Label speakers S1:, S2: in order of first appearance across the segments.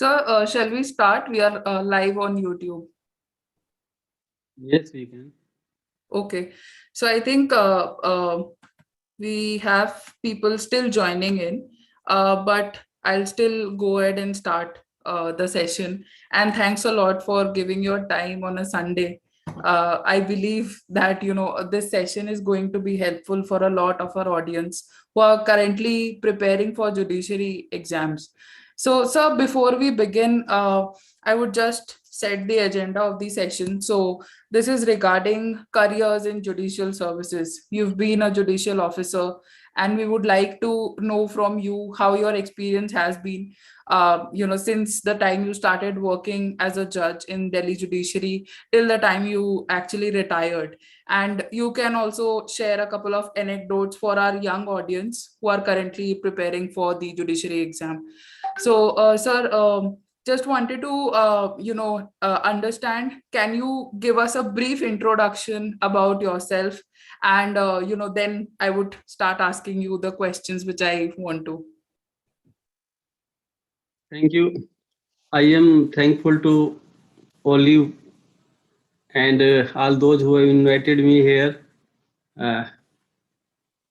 S1: So, shall we start? We are live on YouTube.
S2: Yes, we can.
S1: Okay. So, I think we have people still joining in, but I'll still go ahead and start the session. And thanks a lot for giving your time on a Sunday. I believe that this session is going to be helpful for a lot of our audience who are currently preparing for judiciary exams. So, sir, before we begin, I would just set the agenda of the session. So, this is regarding careers in judicial services. You've been a judicial officer, and we would like to know from you how your experience has been, since the time you started working as a judge in Delhi judiciary till the time you actually retired. And you can also share a couple of anecdotes for our young audience who are currently preparing for the judiciary exam. So, sir, just wanted to understand, can you give us a brief introduction about yourself, and then I would start asking you the questions which I want to.
S2: Thank you. I am thankful to all you and all those who have invited me here. Uh,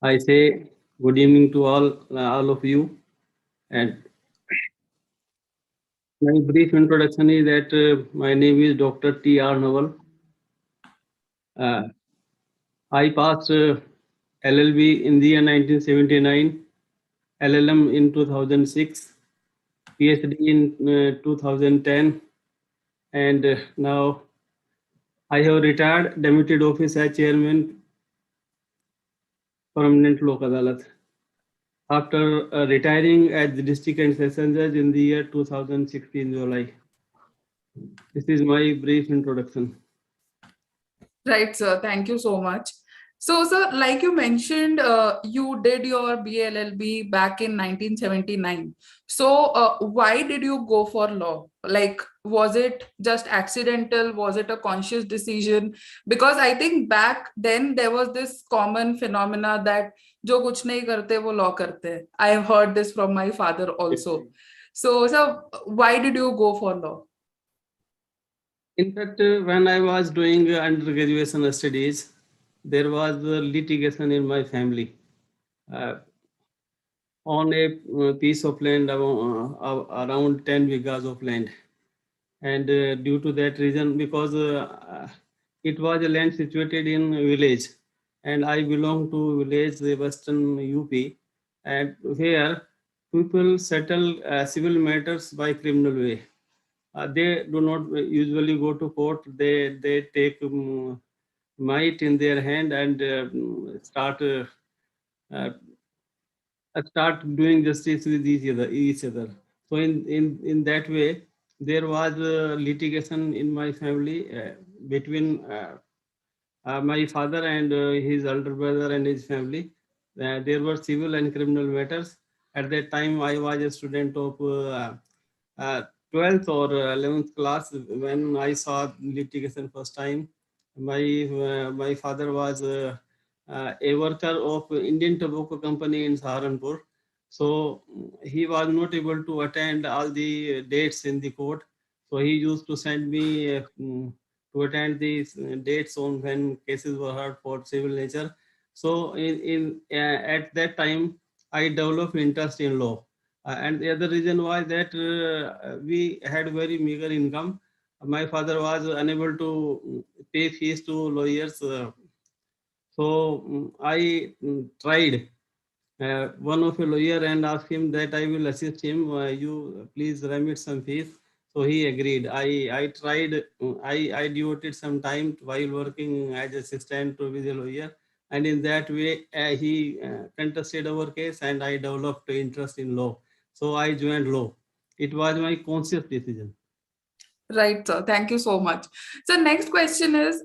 S2: I say good evening to all of you. And my brief introduction is that my name is Dr. T.R. Naval. Uh, I passed LLB in the year 1979, LLM in 2006, PhD in 2010, and now I have retired Deputy Office as Chairman, Permanent Lok Adalat. After retiring as the District and Session Judge in the year 2016 July. This is my brief introduction.
S1: Right, sir. Thank you so much. So, sir, like you mentioned, you did your BLLB back in 1979. So, why did you go for law? Like, was it just accidental? Was it a conscious decision? Because I think back then there was this common phenomena that जो कुछ नहीं करते वो law करते हैं. I have heard this from my father also. So, sir, why did you go for law?
S2: In fact, when I was doing undergraduate studies, there was litigation in my family on a piece of land around 10 vigas of land. And due to that reason, because it was a land situated in a village, and I belong to village, the western UP, and where people settle civil matters by criminal way. They do not usually go to court. They take might in their hand and uh, start doing justice with each other. So in that way, there was litigation in my family between my father and his elder brother and his family. There were civil and criminal matters. At that time, I was a student of 12th or 11th class when I saw litigation first time. My father was a worker of Indian Tobacco Company in Saharanpur. So he was not able to attend all the dates in the court. So he used to send me to attend these dates on when cases were heard for civil nature. So at that time, I developed interest in law. And the other reason was that we had very meager income. My father was unable to pay fees to lawyers. So I tried one of a lawyer and asked him that I will assist him. You please remit some fees. So he agreed. I tried. I devoted some time while working as assistant with a lawyer, and in that way he contested our case, and I developed interest in law. So I joined law. It was my conscious decision.
S1: Right, sir. Thank you so much. So next question is,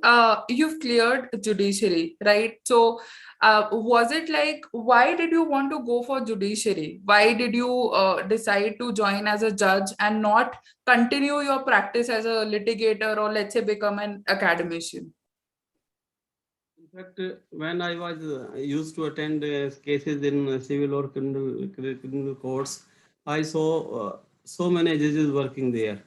S1: you've cleared judiciary, right? So was it like, why did you want to go for judiciary? Why did you decide to join as a judge and not continue your practice as a litigator, or let's say become an academician?
S2: In fact, when I was used to attend cases in civil or criminal courts, I saw so many judges working there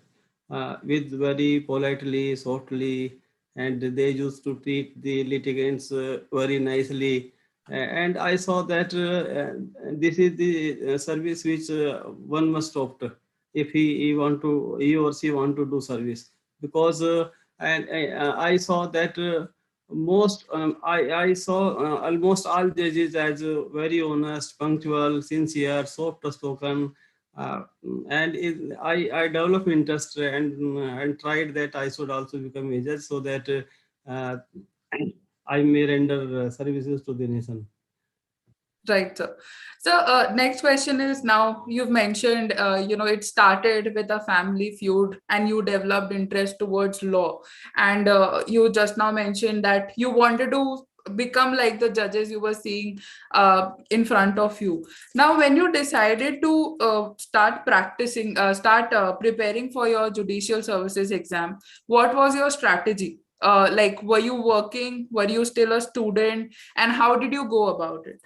S2: with very politely, softly, and they used to treat the litigants very nicely. And I saw that this is the service which one must opt if he or she want to do service, because I saw that I saw almost all judges as very honest, punctual, sincere, soft spoken, uh, and I developed interest and tried that I should also become a judge, so that uh, I may render services to the nation.
S1: Right, sir. So, next question is, now you've mentioned, it started with a family feud and you developed interest towards law. And you just now mentioned that you wanted to become like the judges you were seeing in front of you. Now, when you decided to start practicing, start preparing for your judicial services exam, what was your strategy? Like, were you working? Were you still a student? And how did you go about it?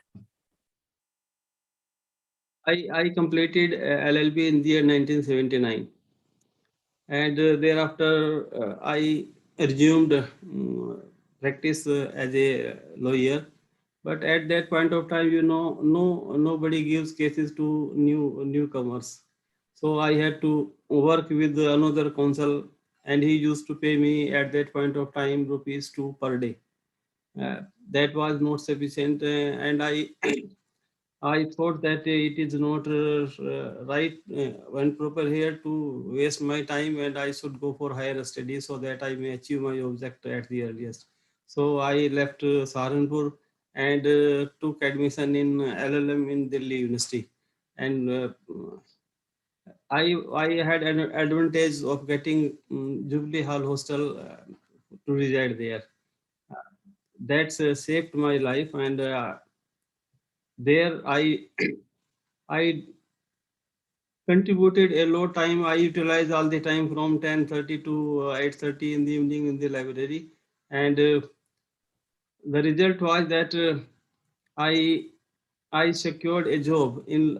S2: I completed LLB in the year 1979, and thereafter I resumed practice as a lawyer. But at that point of time, nobody gives cases to newcomers. So I had to work with another counsel, and he used to pay me at that point of time rupees 2 per day. That was not sufficient, and I thought that it is not right and proper here to waste my time, and I should go for higher studies so that I may achieve my object at the earliest. So I left Saharanpur and took admission in LLM in Delhi University. And I had an advantage of getting Jubilee Hall Hostel to reside there. Uh, That's saved my life, and there I contributed a lot time. I utilized all the time from 10:30 to 8:30 in the evening in the library, and the result was that I I secured a job in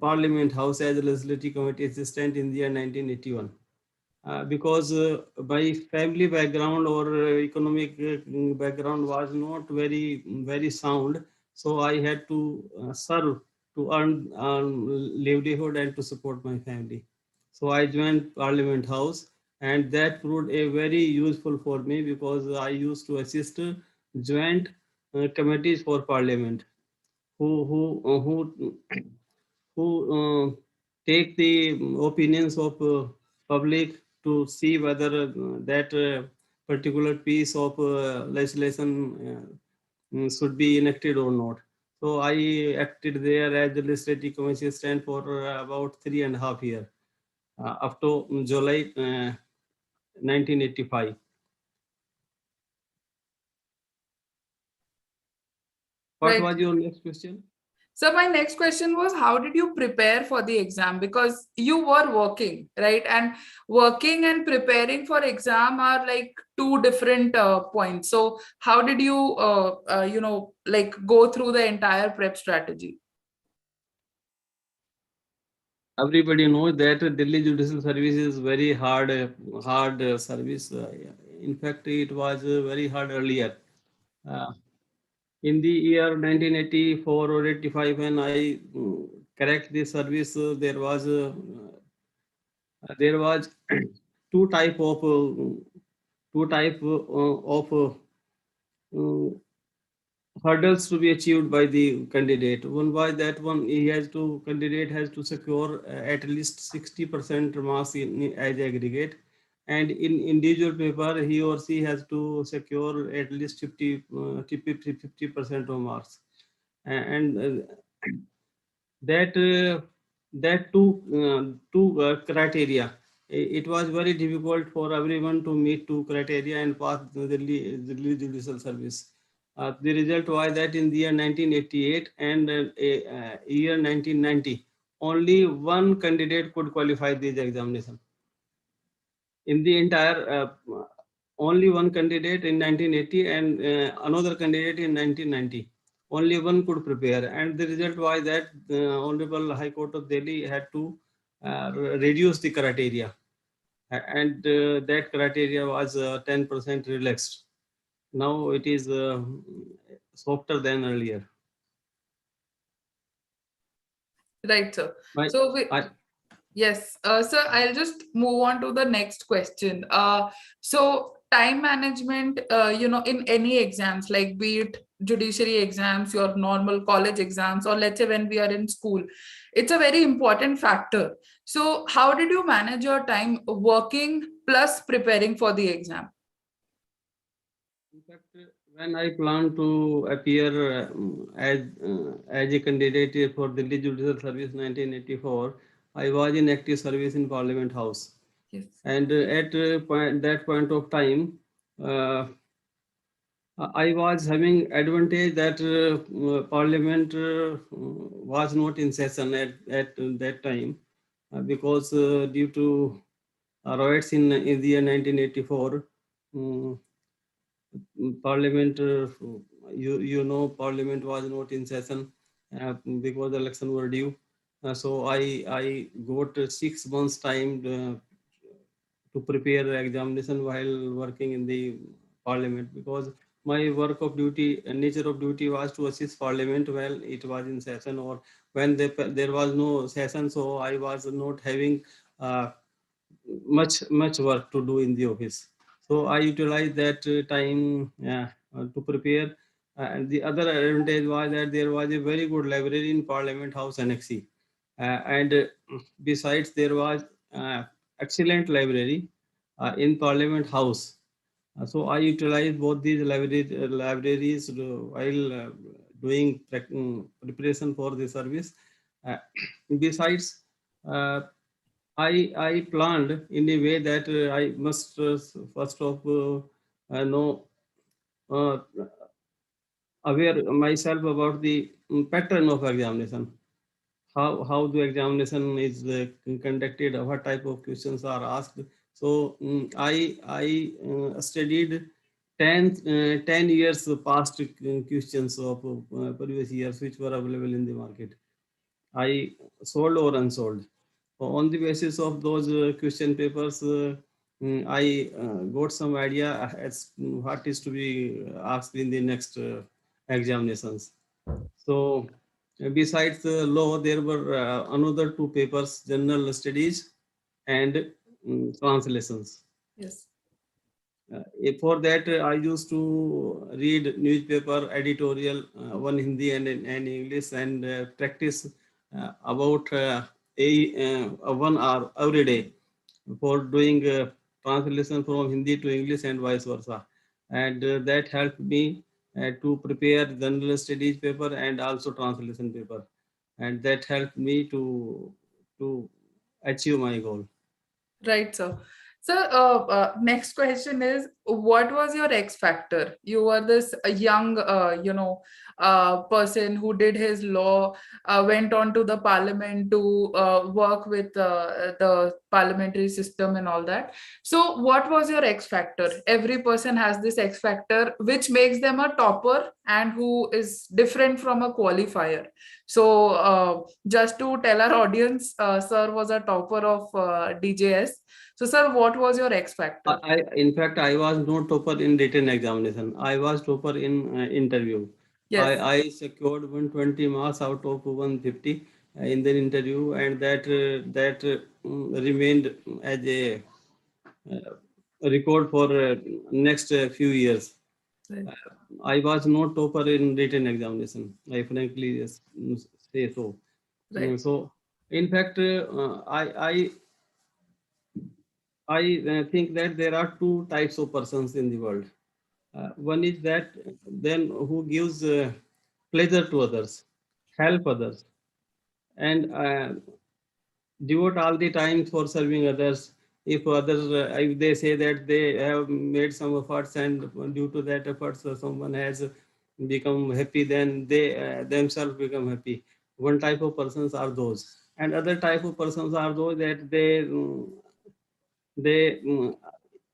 S2: Parliament House as a legislative committee assistant in the year 1981. Because my family background or economic background was not very sound, so I had to serve to earn livelihood and to support my family. So I joined Parliament House, and that proved a very useful for me because I used to assist joint committees for Parliament who who take the opinions of public to see whether that particular piece of legislation should be enacted or not. So I acted there as the legislative committee assistant for about 3.5 years up to July 1985. What
S1: Right.
S2: was your next question?
S1: So my next question was, how did you prepare for the exam? Because you were working, right? And working and preparing for exam are like two different points. So how did you, like go through the entire prep strategy?
S2: Everybody knows that Delhi Judicial Service is very hard service. In fact, it was very hard earlier. Uh, in the year 1984 or 85, when I correct this service, there was two type of uh, hurdles to be achieved by the candidate. One was that one he has to candidate has to secure at least 60% marks as aggregate, and in individual paper he or she has to secure at least 50% of marks, and that that two criteria. It was very difficult for everyone to meet two criteria and pass the judicial service. The result was that in the year 1988 and year 1990, only one candidate could qualify this examination. In the entire, only one candidate in 1980 and another candidate in 1990. Only one could prepare, and the result was that the Honorable High Court of Delhi had to reduced the criteria, and that criteria was 10% relaxed. Now it is softer than earlier.
S1: Right, sir.
S2: But
S1: So we,
S2: I,
S1: yes, sir, I'll just move on to the next question. So time management, in any exams, like be it judiciary exams, your normal college exams, or let's say when we are in school, it's a very important factor. So how did you manage your time working plus preparing for the exam?
S2: in fact, when I plan to appear as a candidate for Delhi Judicial Service 1984, I was in active service in Parliament House.
S1: Yes.
S2: And at that point of time, I was having advantage that Parliament was not in session at that time because due to riots in the year 1984, um, Parliament, Parliament was not in session because the election were due. So I got 6 months time to prepare the examination while working in the Parliament, because my work of duty and nature of duty was to assist Parliament while it was in session, or when there was no session. So I was not having uh, much work to do in the office. So I utilized that time to prepare. And the other advantage was that there was a very good library in Parliament House Annexi. And besides, there was excellent library in Parliament House. So I utilized both these libraries while doing preparation for the service. Uh, Besides, uh, I planned in a way that I must first of know uh, aware myself about the pattern of examination. How the examination is conducted, what type of questions are asked. So I studied 10 years past questions of previous years which were available in the market. I sold or unsold. On the basis of those question papers, I got some idea as what is to be asked in the next examinations. So, besides the law, there were another two papers: general studies and translations.
S1: Yes.
S2: For that, I used to read newspaper editorial, one Hindi and English, and practice about 1 hour every day for doing translation from Hindi to English and vice versa. And that helped me to prepare general studies paper and also translation paper. And that helped me to achieve my goal.
S1: Right, sir. So, next question is, what was your X factor? You were this young, person who did his law, went on to the parliament to work with the parliamentary system and all that. So, what was your X factor? Every person has this X factor, which makes them a topper and who is different from a qualifier. So, just to tell our audience, sir was a topper of DJS. So, sir, what was your X factor?
S2: In fact, I was not topper in written examination. I was topper in interview.
S1: Yes.
S2: I secured 120 marks out of 150 in the interview, and that remained as a record for next few years.
S1: Right.
S2: I was not topper in written examination. I frankly say so.
S1: Right.
S2: So, in fact, I think that there are two types of persons in the world. One is that then who gives pleasure to others, help others, and devote all the time for serving others. If they say that they have made some efforts and due to that efforts someone has become happy, then they themselves become happy. One type of persons are those, and other type of persons are those that they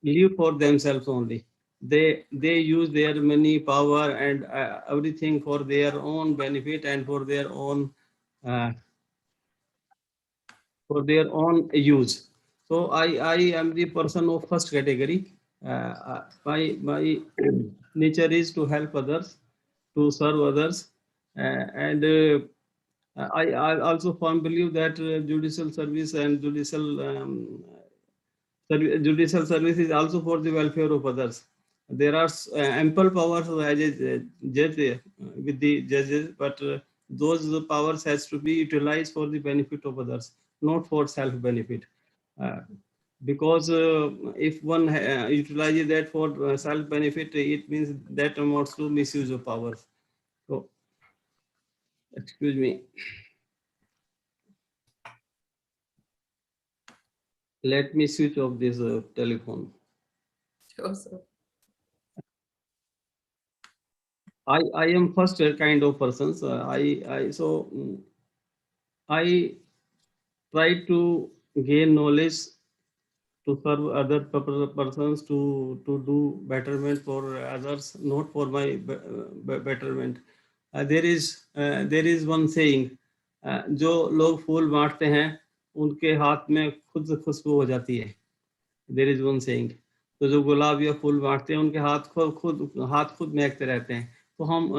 S2: live for themselves only. They use their money, power, and everything for their own benefit and for their own uh, for their own use. So I am the person of first category. My nature is to help others, to serve others, and I also firmly believe that judicial service and judicial service is also for the welfare of others. There are ample powers as a judge with the judges, but those powers has to be utilized for the benefit of others, not for self benefit. Uh, because if one utilizes that for self benefit, it means that amounts to misuse of powers. So, excuse me. Let me switch off this telephone.
S1: Sure, sir.
S2: I am first kind of person. So I try to gain knowledge to serve other persons to do betterment for others, not for my betterment. There is one saying, जो लोग फूल बांटते हैं उनके हाथ में खुद से खुशबू हो जाती है. There is one saying. तो जो गुलाब या फूल बांटते हैं उनके हाथ खुद महकते रहते हैं. तो हम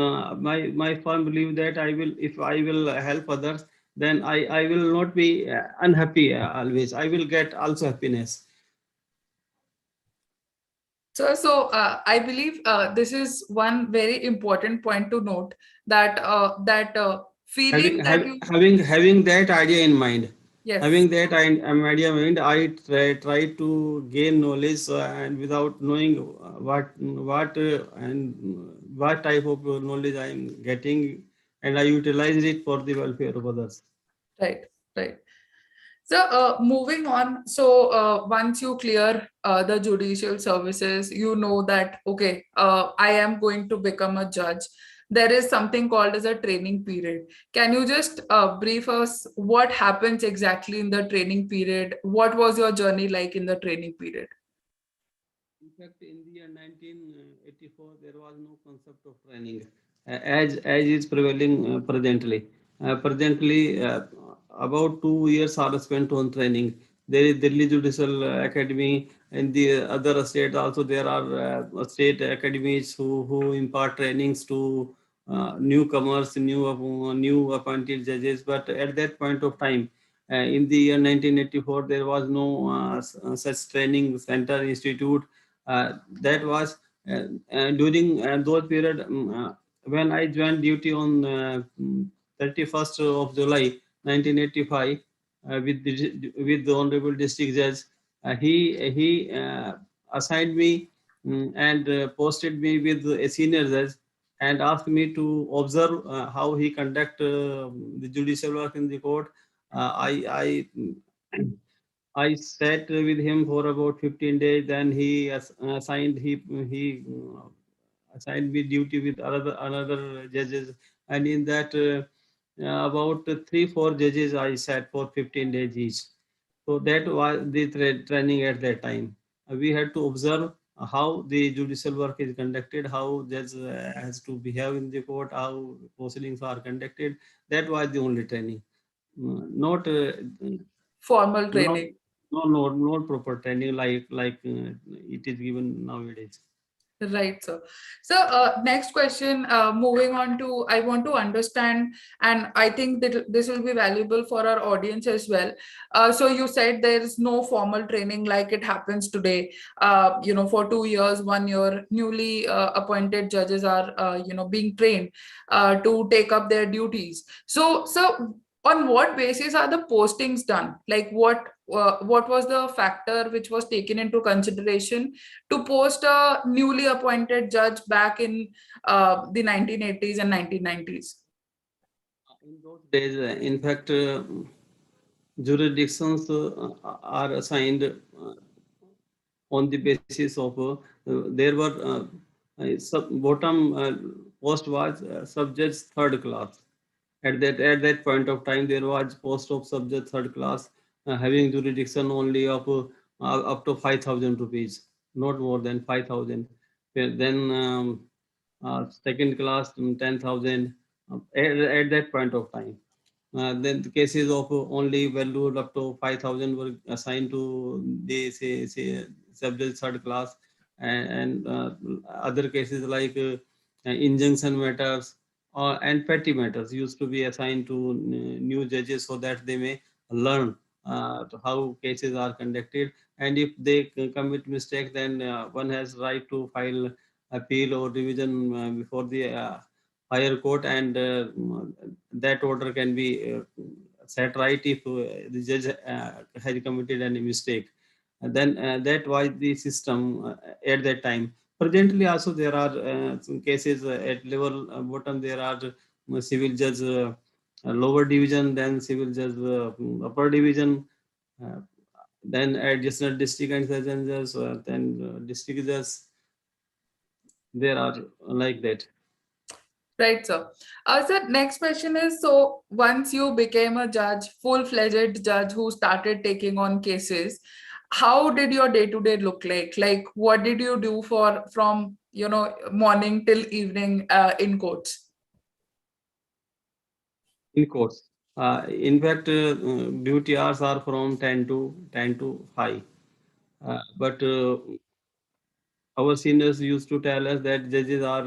S2: my firm believe that I will help others, then I will not be unhappy always. I will get also happiness.
S1: So I believe this is one very important point to note, that feeling that you,
S2: having that idea in mind.
S1: yes,
S2: Having that idea in mind, I try to gain knowledge and without knowing what type of knowledge I am getting, and I utilize it for the welfare of others.
S1: right, right. So moving on, so once you clear the judicial services, you know that, okay, I am going to become a judge. There is something called as a training period. Can you just brief us what happens exactly in the training period? What was your journey like in the training period?
S2: In fact, in the year 1984, there was no concept of training as is prevailing presently. About 2 years are spent on training. There is Delhi Judicial Academy, and the other state also there are state academies who impart trainings to newcomers, new appointed judges. But at that point of time, in the year 1984, there was no such training center institute. That was during those period, when I joined duty on 31st of July 1985 with the Honorable District Judge. He assigned me and posted me with a senior judge and asked me to observe how he conduct the judicial work in the court. I sat with him for about 15 days. Then he assigned me duty with another judges, and in that about 3-4 judges I sat for 15 days each. So that was the training at that time. We had to observe how the judicial work is conducted, how judge has to behave in the court, how proceedings are conducted. That was the only training. Not
S1: Formal
S2: not
S1: training.
S2: not proper training like it is given nowadays.
S1: Right, sir. So, next question, moving on to, I want to understand, and I think that this will be valuable for our audience as well. So, you said there is no formal training like it happens today. For 2 years, 1 year, newly appointed judges are, being trained to take up their duties. So, on what basis are the postings done? Like, what was the factor which was taken into consideration to post a newly appointed judge back in the 1980s and 1990s?
S2: In those days, in fact, jurisdictions are assigned on the basis of there were bottom post was subjects third class. At that point of time, there was post of subject third class having jurisdiction only of up to 5,000 rupees, not more than 5,000. Then second class 10,000 at that point of time. Then the cases of only valued up to 5,000 were assigned to the say subject third class, and other cases like injunction matters and petty matters used to be assigned to new judges so that they may learn how cases are conducted. And if they commit mistake, then one has right to file appeal or revision before the higher court, and that order can be set right if the judge has committed any mistake. And then that was the system at that time. Presently also there are some cases at level bottom. There are civil judge lower division, then civil judge upper division, uh, then additional district and session judge, then district judge. There are like that.
S1: Right, sir. Sir, next question is, so once you became a judge, full-fledged judge who started taking on cases, how did your day-to-day look like? Like, what did you do from morning till evening in courts?
S2: In course. In fact, duty hours are from 10 to 5. But our seniors used to tell us that judges are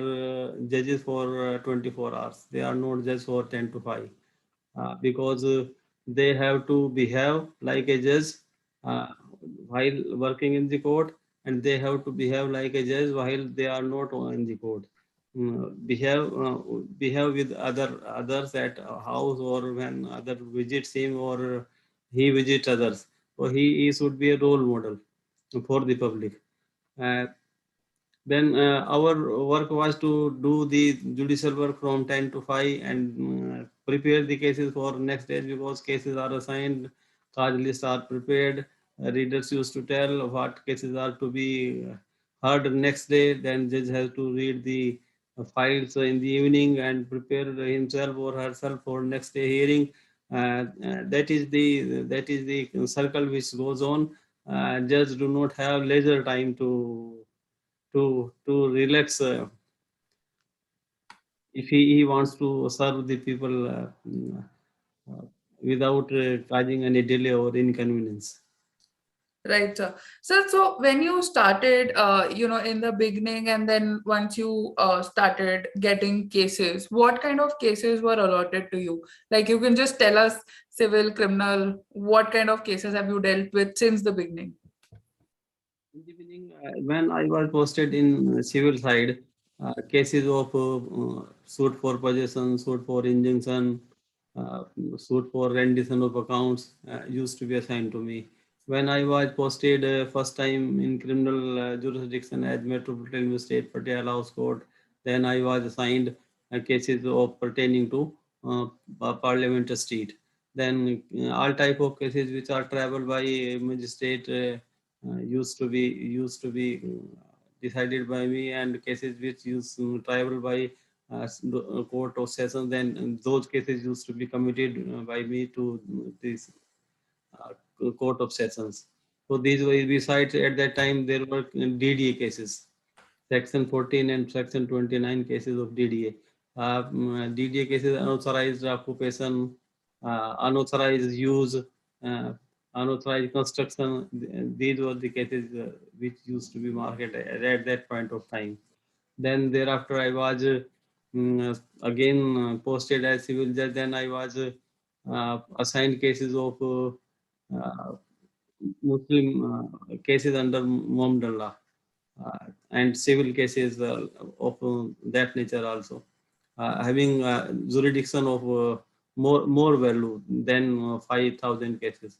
S2: judges for 24 hours. They are not just for 10 to 5, because they have to behave like a judge uh, while working in the court, and they have to behave like a judge while they are not in the court. Behave with others at a house, or when other visits him, or he visits others. So he should be a role model for the public. Uh, then our work was to do the judicial work from 10 to 5, and prepare the cases for next day, because cases are assigned, charge lists are prepared. Readers used to tell what cases are to be heard next day. Then judge has to read the files in the evening and prepare himself or herself for next day hearing. That is the circle which goes on. Judge do not have leisure time to relax if he wants to serve the people uh, without causing any delay or inconvenience.
S1: Right, sir. So when you started, in the beginning, and then once you started getting cases, what kind of cases were allotted to you? Like, you can just tell us civil, criminal, what kind of cases have you dealt with since the beginning?
S2: In the beginning, when I was posted in civil side, cases of suit for possession, suit for injunction, uh, suit for rendition of accounts used to be assigned to me. When I was posted first time in criminal jurisdiction as Metropolitan State Patiala House Court, then I was assigned cases of pertaining to Parliament Street. Then all type of cases which are traveled by magistrate used to be decided by me, and cases which used to travel by court of session, then those cases used to be committed by me to this court of sessions. So these were, besides at that time there were DDA cases, section 14 and section 29 cases of DDA. DDA cases, unauthorized occupation, unauthorized use, unauthorized construction. These were the cases which used to be marketed at that point of time. Then thereafter I was again posted as civil judge. Then I was assigned cases of Muslim cases under Muhammad law, and civil cases of that nature also, having jurisdiction of more value than 5,000 cases.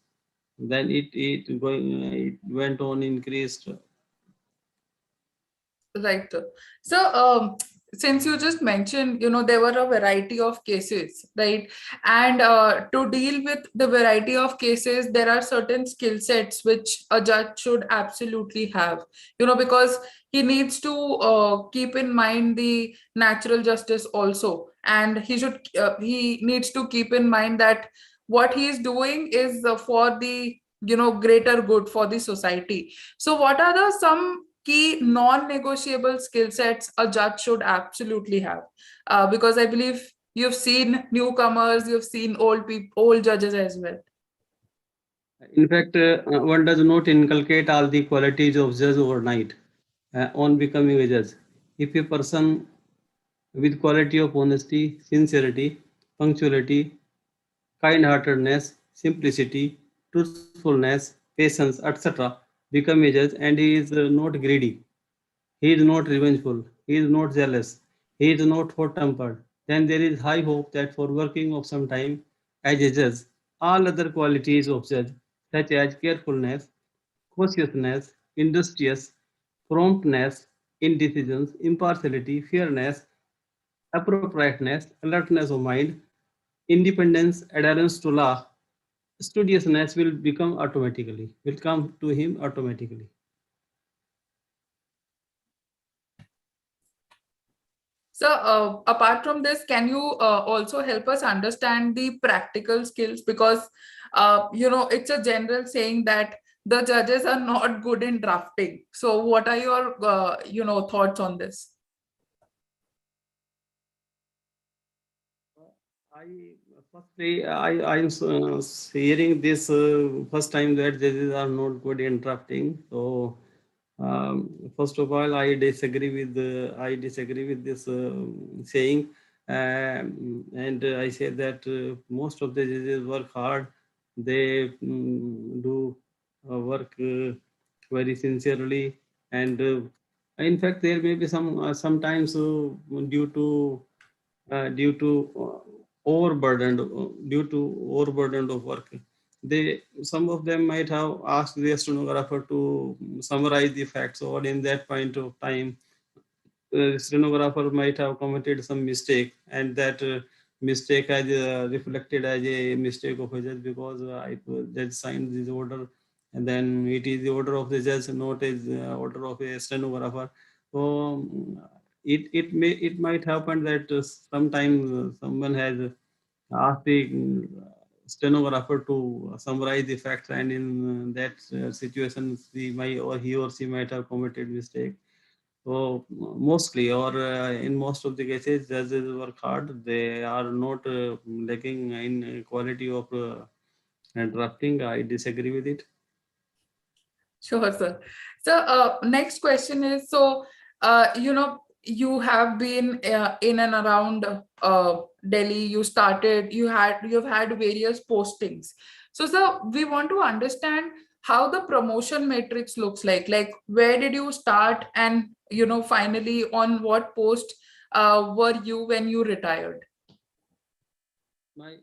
S2: Then it went on increased.
S1: Right. So, since you just mentioned, there were a variety of cases, right? And to deal with the variety of cases, there are certain skill sets which a judge should absolutely have, because he needs to keep in mind the natural justice also. And he needs to keep in mind that what he is doing is for the, greater good for the society. So, what are the some key non-negotiable skill sets a judge should absolutely have? Because I believe you've seen newcomers, you've seen old people, old judges as well.
S2: In fact, one does not inculcate all the qualities of judge overnight on becoming a judge. If a person with quality of honesty, sincerity, punctuality, kind-heartedness, simplicity, truthfulness, patience, etc., become a judge, and he is not greedy, he is not revengeful, he is not jealous, he is not hot-tempered, then there is high hope that for working of some time as a judge, all other qualities of judge, such as carefulness, cautiousness, industrious, promptness in decisions, impartiality, fairness, appropriateness, alertness of mind, independence, adherence to law, studiousness will come to him automatically.
S1: So, apart from this, can you also help us understand the practical skills? Because, it's a general saying that the judges are not good in drafting. So, what are your, thoughts on this?
S2: I'm hearing this first time that judges are not good in drafting. So first of all, I disagree with this saying, and I say that most of the judges work hard. They do work very sincerely, and in fact, there may be sometimes due to overburdened due to overburdened of work, they some of them might have asked the stenographer to summarize the facts, or in that point of time the stenographer might have committed some mistake, and that mistake has reflected as a mistake of a judge, because judge signed this order, and then it is the order of the judge, not as order of a stenographer. So it might happen that sometimes someone has asked the stenographer to summarize the facts, and in that situation he or she might have committed mistake. So mostly, or in most of the cases, judges work hard. They are not lacking in quality of drafting. I disagree with it.
S1: Sure, sir. So, next question is, so, you have been in and around Delhi. You've had various postings. So, sir, we want to understand how the promotion matrix looks like. Like, where did you start, and finally, on what post were you when you retired?
S2: My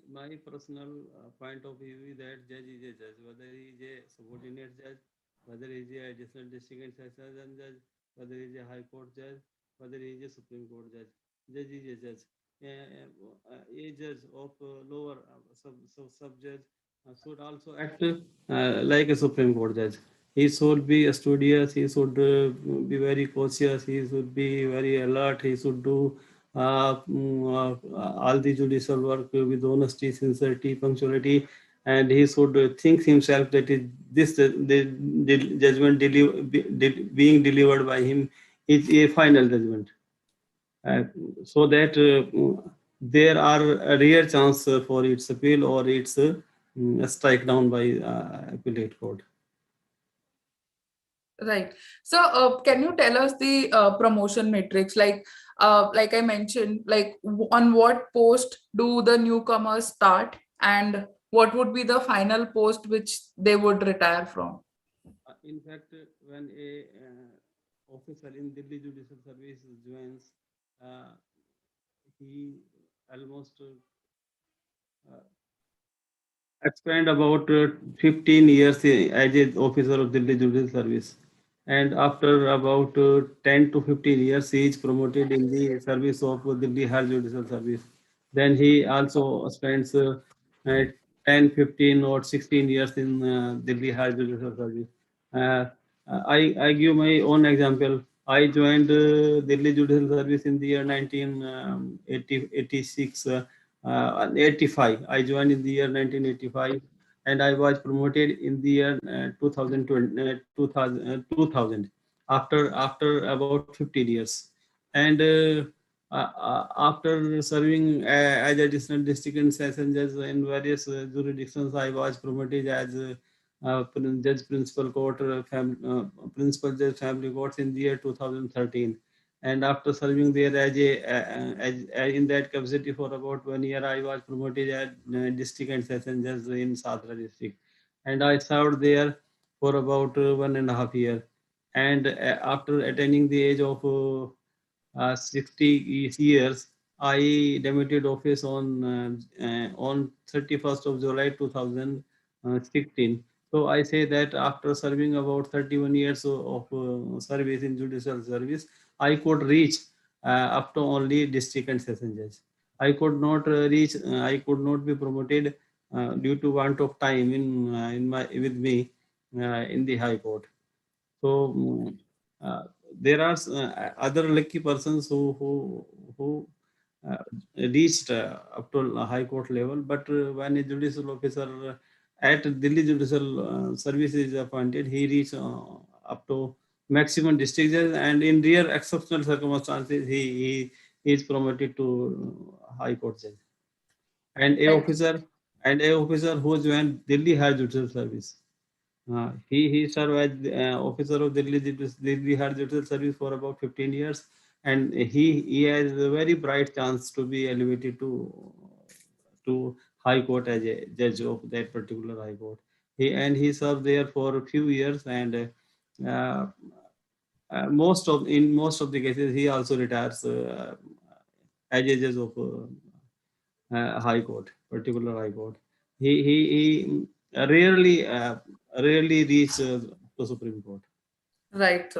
S2: personal point of view is that judge is a judge, whether he is a subordinate judge, whether he is a additional district and session judge, whether he is a high court judge, whether he is a supreme court judge. Judge is a judge. A judge of lower sub judge should also act like a supreme court judge. He should be studious. He should be very cautious. He should be very alert. He should do all the judicial work with honesty, sincerity, punctuality, and he should think himself that the judgment being delivered by him is a final judgment, so that there are a rare chance for its appeal or its strike down by appellate court.
S1: Right. So, can you tell us the promotion matrix? Like I mentioned, like on what post do the newcomers start, and what would be the final post which they would retire from?
S2: In fact, when a officer in Delhi Judicial Service joins, uh, he almost spent about 15 years as an officer of Delhi Judicial Service. And after about 10 to 15 years, he is promoted in the service of Delhi Higher Judicial Service. Then he also spends uh, 10, 15 or 16 years in Delhi Higher Judicial Service. Uh, I give my own example. I joined Delhi Judicial Service in the year 1986. 85. I joined in the year 1985, and I was promoted in the year 2000 after about 15 years. And after serving as additional district and session judge in various jurisdictions, I was promoted as judge principal court, principal judge family courts in the year 2013. And after serving there as in that capacity for about 1 year, I was promoted as district and session judge in Sadra district, and I served there for about 1.5 years. And after attaining the age of 60 years, I demitted office on 31st of July 2016. So I say that after serving about 31 years of service in judicial service, I could reach up to only district and session judge. I could not reach. I could not be promoted due to want of time in my with me in the High Court. So there are other lucky persons who reached up to high court level, but when a judicial officer at Delhi Judicial Service is appointed, he reached up to maximum district judge, and in rare exceptional circumstances, he is promoted to high court judge. And a
S1: Right.
S2: officer who joined Delhi High Judicial Service. He served as officer of Delhi High Judicial Service for about 15 years, and he has a very bright chance to be elevated to High Court as a judge of that particular High Court. He served there for a few years, and uh, in most of the cases he also retires as a judge of High Court, particular High Court. He rarely reach to Supreme Court.
S1: Right.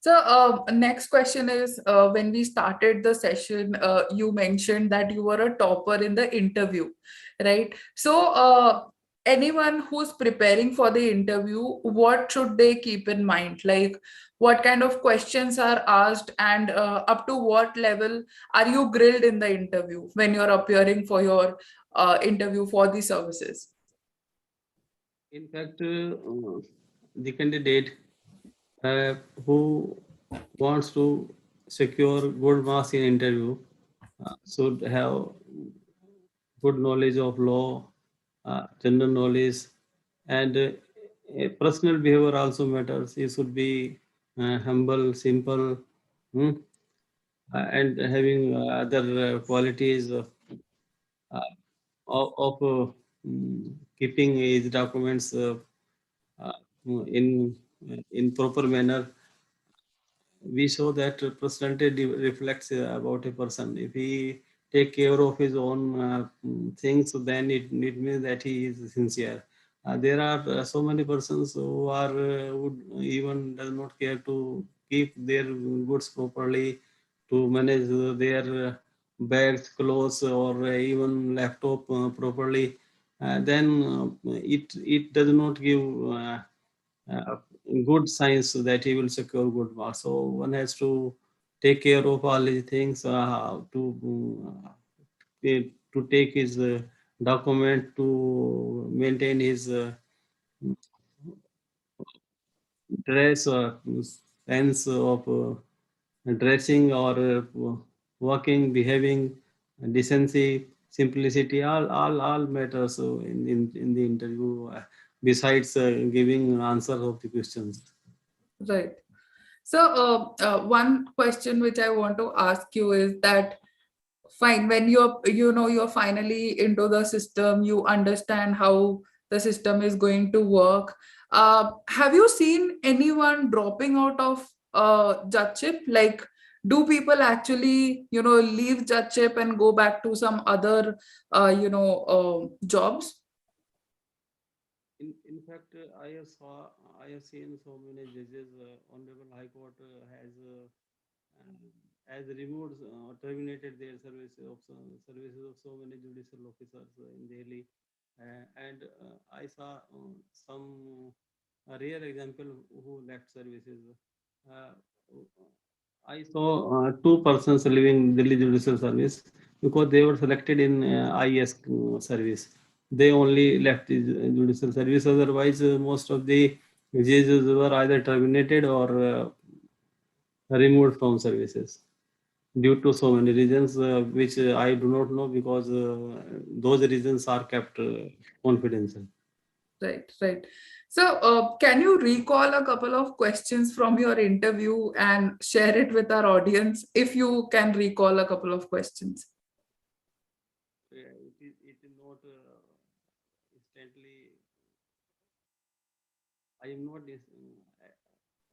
S1: So, next question is, when we started the session, you mentioned that you were a topper in the interview, right? So, anyone who's preparing for the interview, what should they keep in mind? Like, what kind of questions are asked, and up to what level are you grilled in the interview when you're appearing for your interview for the services?
S2: In fact, the candidate uh, who wants to secure good marks in interview should have good knowledge of law, general knowledge, and personal behavior also matters. He should be humble, simple, hmm, and having other qualities uh, of keeping his documents uh, in in proper manner. We show that personality reflects about a person. If he take care of his own things, then it means that he is sincere. There are so many persons who are would even does not care to keep their goods properly, to manage their bags, clothes, or even laptop properly. Then it does not give uh, good signs that he will secure good marks. So one has to take care of all these things to take his document, to maintain his dress or sense of dressing or walking, behaving, decency, simplicity, all matters in the interview. Besides giving answers of the questions.
S1: Right. So, one question which I want to ask you is that, fine, when you're finally into the system, you understand how the system is going to work. Have you seen anyone dropping out of judgeship? Like, do people actually leave judgeship and go back to some other jobs?
S2: In fact, I have seen so many judges. Honorable High Court has removed or terminated their services of so many judicial officers in Delhi, and I saw some rare example who left services. Uh, I saw two persons leaving Delhi Judicial Service because they were selected in IS service. They only left the judicial service. Otherwise, most of the judges were either terminated or removed from services. due to so many reasons which I do not know, because those reasons are kept confidential.
S1: Right, right. So, can you recall a couple of questions from your interview and share it with our audience if you can recall a couple of questions?
S2: Yeah, it is not instantly. I am not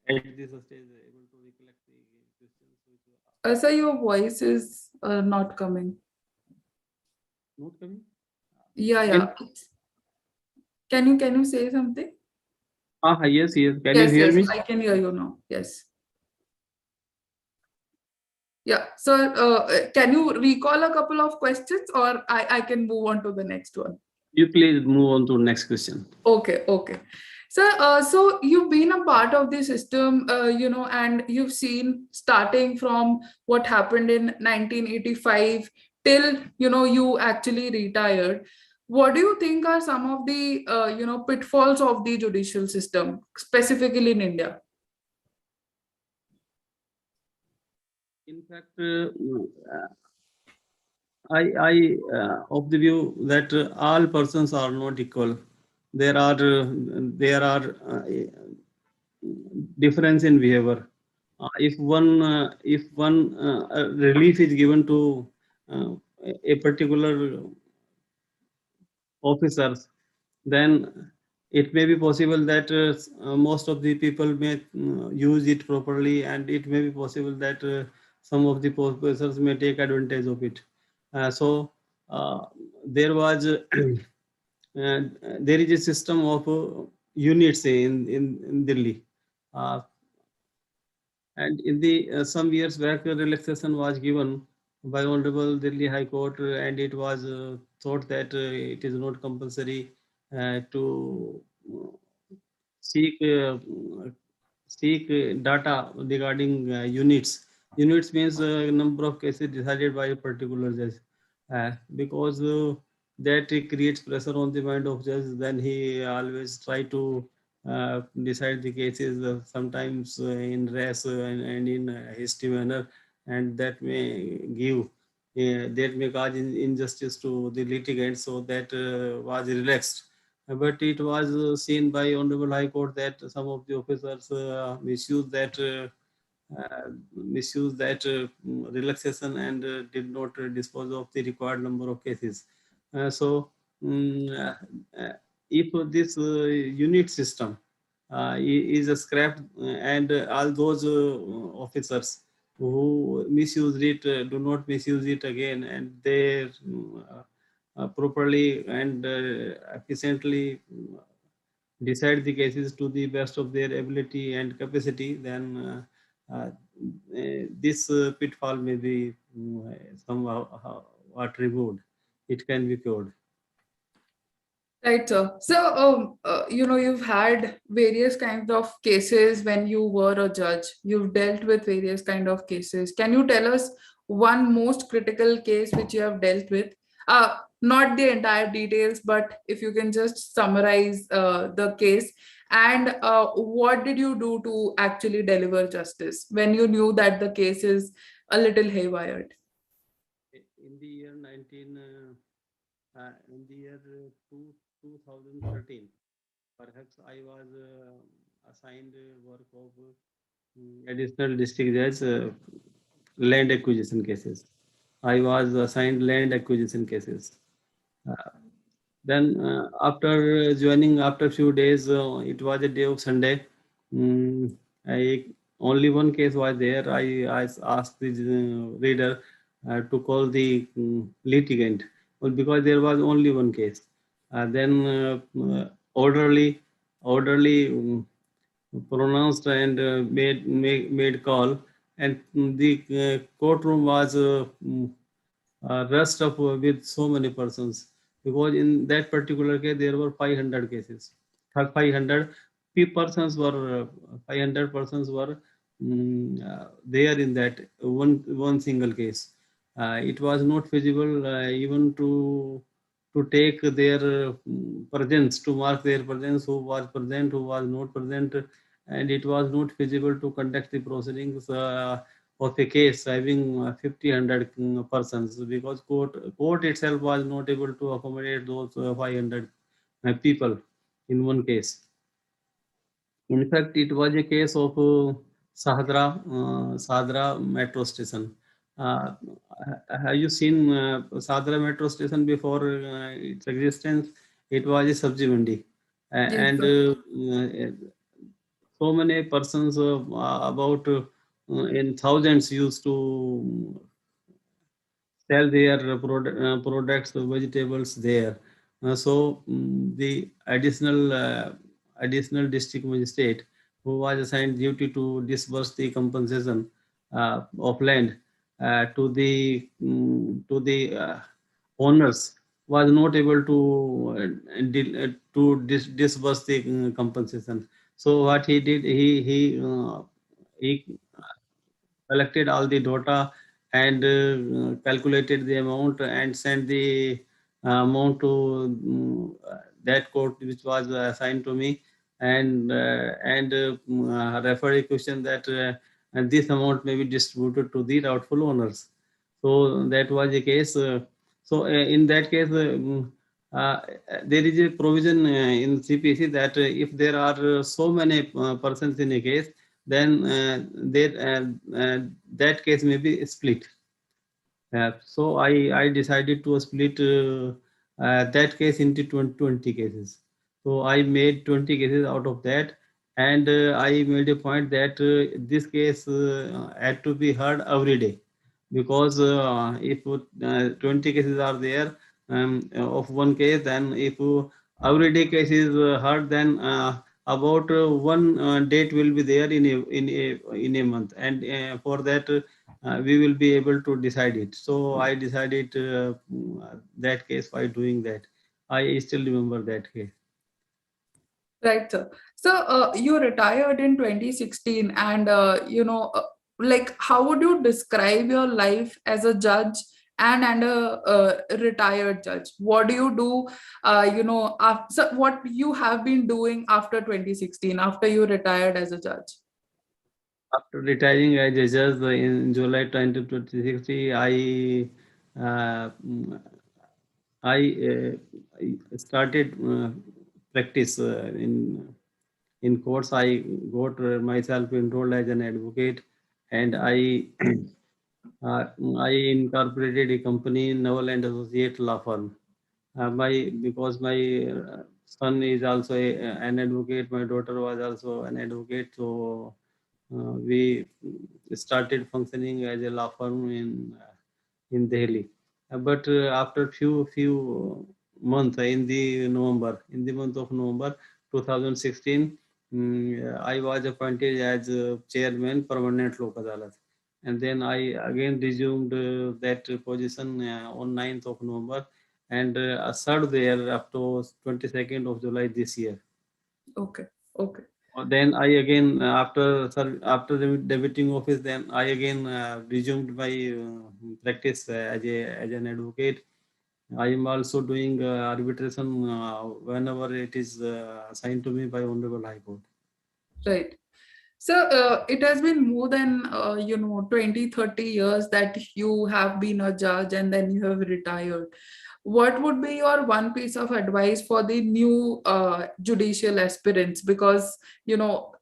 S2: at this stage able to recollect the questions which were
S1: Sir, your voice is not coming.
S2: not coming.
S1: Yeah,
S2: Again,
S1: yeah. Can you say something?
S2: yes, yes. Can you
S1: Yes,
S2: hear
S1: yes,
S2: me?
S1: I can hear you now. Yes. Yeah. So, can you recall a couple of questions, or I can move on to the next one?
S2: You please move on to next question.
S1: Okay, okay. So you've been a part of the system, and you've seen starting from what happened in 1985 till, you actually retired. What do you think are some of the, pitfalls of the judicial system, specifically in India?
S2: In fact, I of the view that all persons are not equal. There are difference in behavior. If one relief is given to uh, a particular officers, then it may be possible that most of the people may use it properly, and it may be possible that some of the professors may take advantage of it. So there was there is a system of units in Delhi. Uh, and in the some years back, relaxation was given by Honorable Delhi High Court, and it was thought that it is not compulsory to seek seek data regarding units. Units means number of cases decided by a particular judge, because that it creates pressure on the mind of judge. Then he always try to decide the cases sometimes in rash and in hasty manner, and that may give that may cause injustice to the litigant. So that was relaxed. But it was seen by Honorable High Court that some of the officers misuse that relaxation, and did not dispose of the required number of cases. So, mm, if this unit system is scrapped, and all those officers who misuse it do not misuse it again, and they properly and efficiently decide the cases to the best of their ability and capacity, then this pitfall may be somehow what removed. It can be cured.
S1: Right, sir. So, you've had various kinds of cases when you were a judge. You've dealt with various kind of cases. Can you tell us one most critical case which you have dealt with? Not the entire details, but if you can just summarize the case, and what did you do to actually deliver justice when you knew that the case is a little haywired?
S2: In the year 19, in the year 2013, perhaps I was assigned work of additional district judge, land acquisition cases. I was assigned land acquisition cases. Uh, then after joining, after few days, it was a day of Sunday. Mm, I only one case was there. I asked the reader to call the litigant, well, because there was only one case. Then orderly pronounced and made call, and the courtroom was rest of with so many persons, because in that particular case there were 500 cases. 500 persons were 500 persons were there in that one single case. It was not feasible even to take their presence, to mark their presence, who was present, who was not present, and it was not feasible to conduct the proceedings of a case having 50, 100 persons, because court itself was not able to accommodate those 500 people in one case. In fact, it was a case of Sadra metro station. Uh, have you seen Sadra metro station before its existence? It was a sabji mandi,
S1: Yes,
S2: and
S1: sir.
S2: so many persons, about in thousands, used to sell their products, vegetables there. The additional district magistrate, who was assigned duty to disburse the compensation of land to the owners, was not able to disburse the compensation. So what he did, he collected all the data and calculated the amount and sent the amount to that court which was assigned to me, and referred a question that and this amount may be distributed to the doubtful owners. So that was the case. In that case, uh, there is a provision in CPC that if there are so many persons in a case, then that case may be split. I decided to split that case into 20 cases. So I made 20 cases out of that, and I made a point that this case had to be heard every day, because if 20 cases are there of one case, then if every day case is heard, then about one date will be there in a month, and for that we will be able to decide it. So I decided that case by doing that. I still remember that case.
S1: Right, sir. So you retired in 2016, and like, how would you describe your life as a judge and a retired judge? What do you do? So what you have been doing after 2016, after you retired as a judge?
S2: After retiring as a judge in July 2020, uh, mm, I started practice in courts. I got myself enrolled as an advocate, and uh, I incorporated a company, Naval and Associate Law Firm. Because my son is also an advocate, my daughter was also an advocate, so we started functioning as a law firm in Delhi. But after few months, in the month of November 2016, I was appointed as chairman permanent Lok Adalat, and then I again resumed that position on 9th of November, and served there up to 22nd of July this year.
S1: Okay, okay.
S2: Then I again, after debuting office, then I again resumed my practice as an advocate. I am also doing arbitration whenever it is assigned to me by Honorable High Court.
S1: Right. So it has been more than 20, 30 years that you have been a judge and then you have retired. What would be your one piece of advice for the new judicial aspirants? Because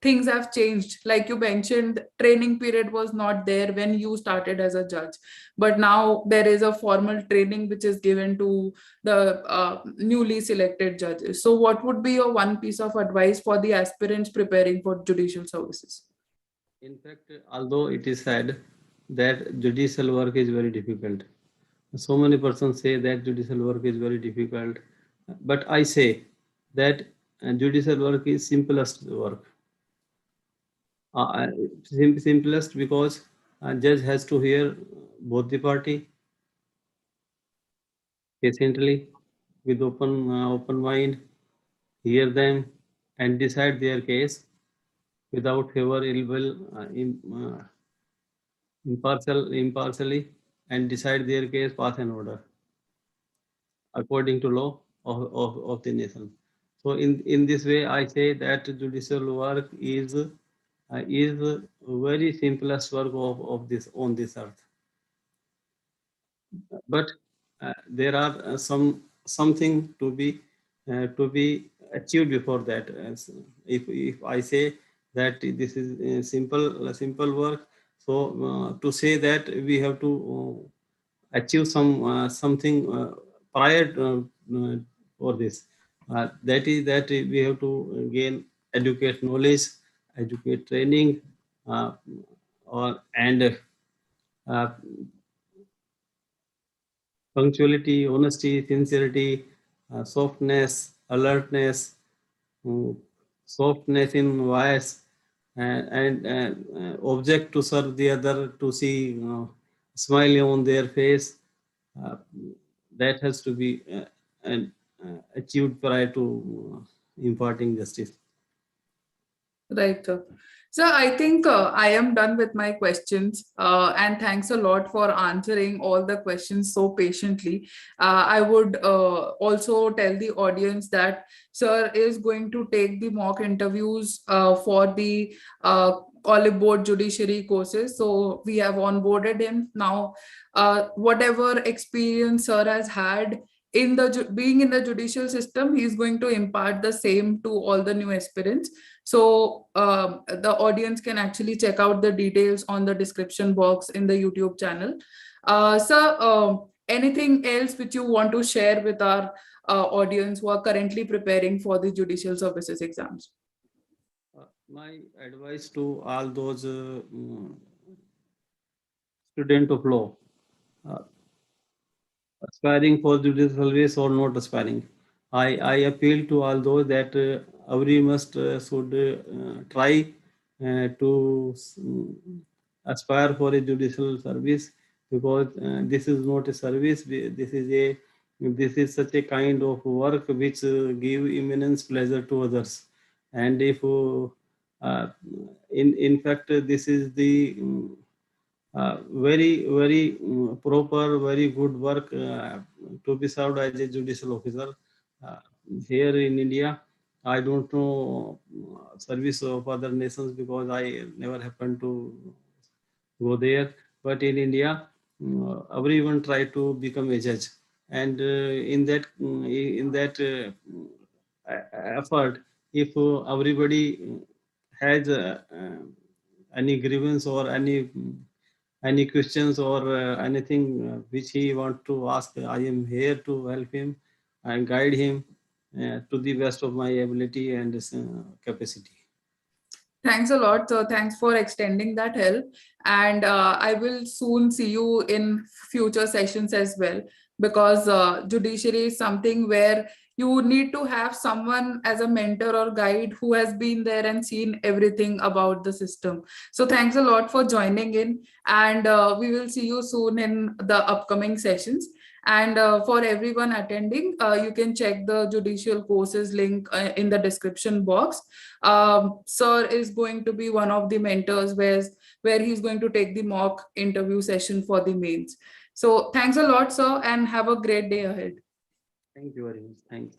S1: things have changed. Like you mentioned, training period was not there when you started as a judge, but now there is a formal training which is given to the newly selected judges. So what would be your one piece of advice for the aspirants preparing for judicial services?
S2: In fact, although it is said that judicial work is very difficult, so many persons say that judicial work is very difficult, but I say that judicial work is simplest work. Uh, Simplest because a judge has to hear both the party patiently, with open mind, hear them, and decide their case without favor, ill will, impartially, and decide their case, pass an order according to law of the nation. So in this way, I say that judicial work is is very simplest work of this on this earth. But there are something to be achieved before that. If I say that this is a simple work, so to say that we have to achieve something prior for this. That is that we have to gain educate knowledge, educate training, or and punctuality, honesty, sincerity, softness, alertness, mm, softness in voice, and object to serve the other, to see smile on their face. Uh, that has to be and, achieved prior to imparting justice.
S1: Right. So I think I am done with my questions. And thanks a lot for answering all the questions so patiently. I would also tell the audience that Sir is going to take the mock interviews for the Olive Board Judiciary courses. So we have onboarded him now. Whatever experience Sir has had in the being in the judicial system, he is going to impart the same to all the new aspirants. So the audience can actually check out the details on the description box in the YouTube channel. Sir, anything else which you want to share with our audience who are currently preparing for the judicial services exams?
S2: My advice to all those student of law, uh, aspiring for judicial service or not aspiring, I appeal to all those that every must should try to aspire for a judicial service, because this is not a service. This is such a kind of work which give immense pleasure to others. And if in fact this is the very proper, very good work to be served as a judicial officer uh, here in India. I don't know service of other nations because I never happened to go there. But in India, everyone try to become a judge, and in that effort, if everybody has any grievance or any questions or anything which he want to ask, I am here to help him and guide him to the best of my ability and capacity.
S1: Thanks a lot. So thanks for extending that help. And I will soon see you in future sessions as well, because judiciary is something where you need to have someone as a mentor or guide who has been there and seen everything about the system. So thanks a lot for joining in, and we will see you soon in the upcoming sessions. And for everyone attending, you can check the judicial courses link in the description box. Sir is going to be one of the mentors where he's going to take the mock interview session for the mains. So thanks a lot, sir, and have a great day ahead.
S2: Thank you very much. Thanks.